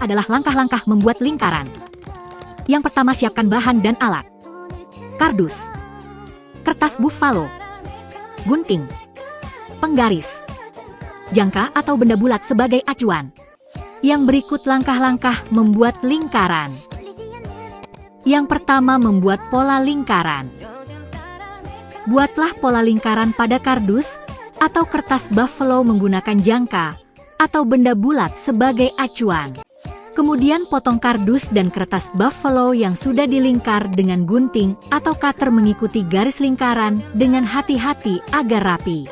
adalah langkah-langkah membuat lingkaran. Yang pertama, siapkan bahan dan alat. Kardus, kertas buffalo, gunting, penggaris, jangka atau benda bulat sebagai acuan. Yang berikut langkah-langkah membuat lingkaran. Yang pertama, membuat pola lingkaran. Buatlah pola lingkaran pada kardus atau kertas buffalo menggunakan jangka atau benda bulat sebagai acuan. Kemudian potong kardus dan kertas buffalo yang sudah dilingkar dengan gunting atau cutter mengikuti garis lingkaran dengan hati-hati agar rapi.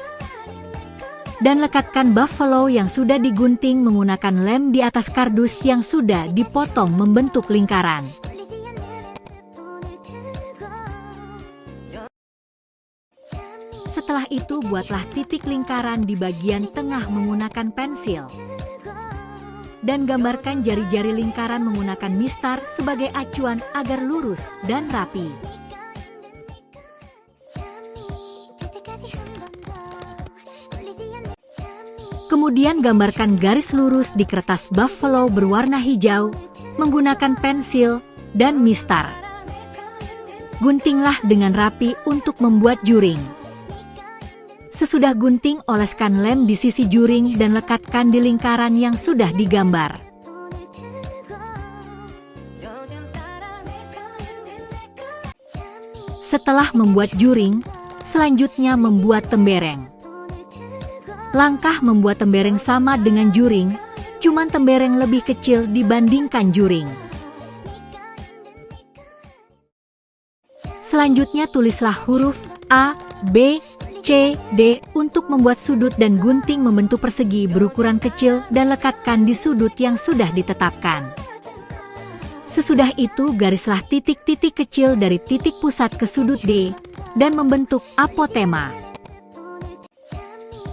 Dan lekatkan buffalo yang sudah digunting menggunakan lem di atas kardus yang sudah dipotong membentuk lingkaran. Setelah itu, buatlah titik lingkaran di bagian tengah menggunakan pensil. Dan gambarkan jari-jari lingkaran menggunakan mistar sebagai acuan agar lurus dan rapi. Kemudian gambarkan garis lurus di kertas buffalo berwarna hijau menggunakan pensil dan mistar. Guntinglah dengan rapi untuk membuat juring. Sesudah gunting, oleskan lem di sisi juring dan lekatkan di lingkaran yang sudah digambar. Setelah membuat juring, selanjutnya membuat tembereng. Langkah membuat tembereng sama dengan juring, cuman tembereng lebih kecil dibandingkan juring. Selanjutnya tulislah huruf A, B, C, D untuk membuat sudut dan gunting membentuk persegi berukuran kecil dan lekatkan di sudut yang sudah ditetapkan. Sesudah itu, garislah titik-titik kecil dari titik pusat ke sudut D dan membentuk apotema.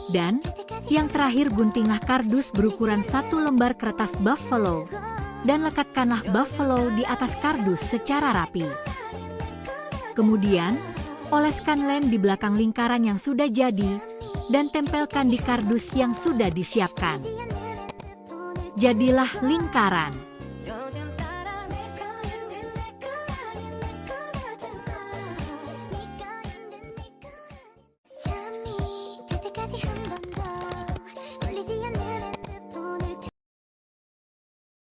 Dan yang terakhir, guntinglah kardus berukuran 1 lembar kertas buffalo dan lekatkanlah buffalo di atas kardus secara rapi. Kemudian, oleskan lem di belakang lingkaran yang sudah jadi dan tempelkan di kardus yang sudah disiapkan. Jadilah lingkaran.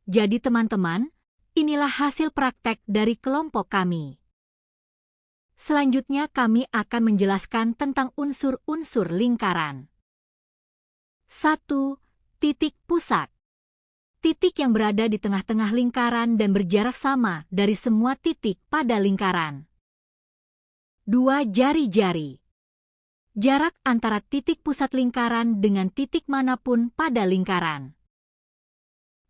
Jadi teman-teman, inilah hasil praktek dari kelompok kami. Selanjutnya kami akan menjelaskan tentang unsur-unsur lingkaran. 1. Titik pusat. Titik yang berada di tengah-tengah lingkaran dan berjarak sama dari semua titik pada lingkaran. 2. Jari-jari. Jarak antara titik pusat lingkaran dengan titik manapun pada lingkaran.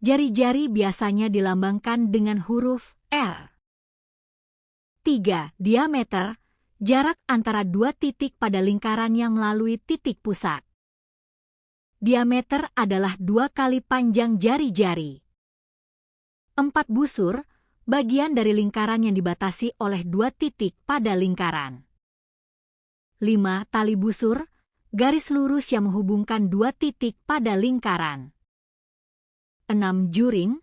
Jari-jari biasanya dilambangkan dengan huruf R. 3. Diameter, jarak antara dua titik pada lingkaran yang melalui titik pusat. Diameter adalah 2 kali panjang jari-jari. 4. Busur, bagian dari lingkaran yang dibatasi oleh 2 titik pada lingkaran. 5. Tali busur, garis lurus yang menghubungkan 2 titik pada lingkaran. 6. Juring,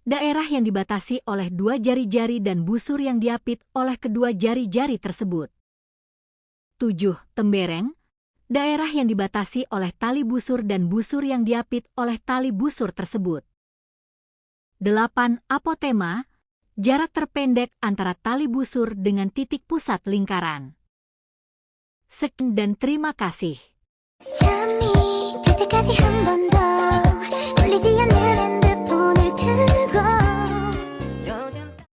daerah yang dibatasi oleh 2 jari-jari dan busur yang diapit oleh kedua jari-jari tersebut. 7. Tembereng, daerah yang dibatasi oleh tali busur dan busur yang diapit oleh tali busur tersebut. 8. Apotema, jarak terpendek antara tali busur dengan titik pusat lingkaran. Sekian dan terima kasih.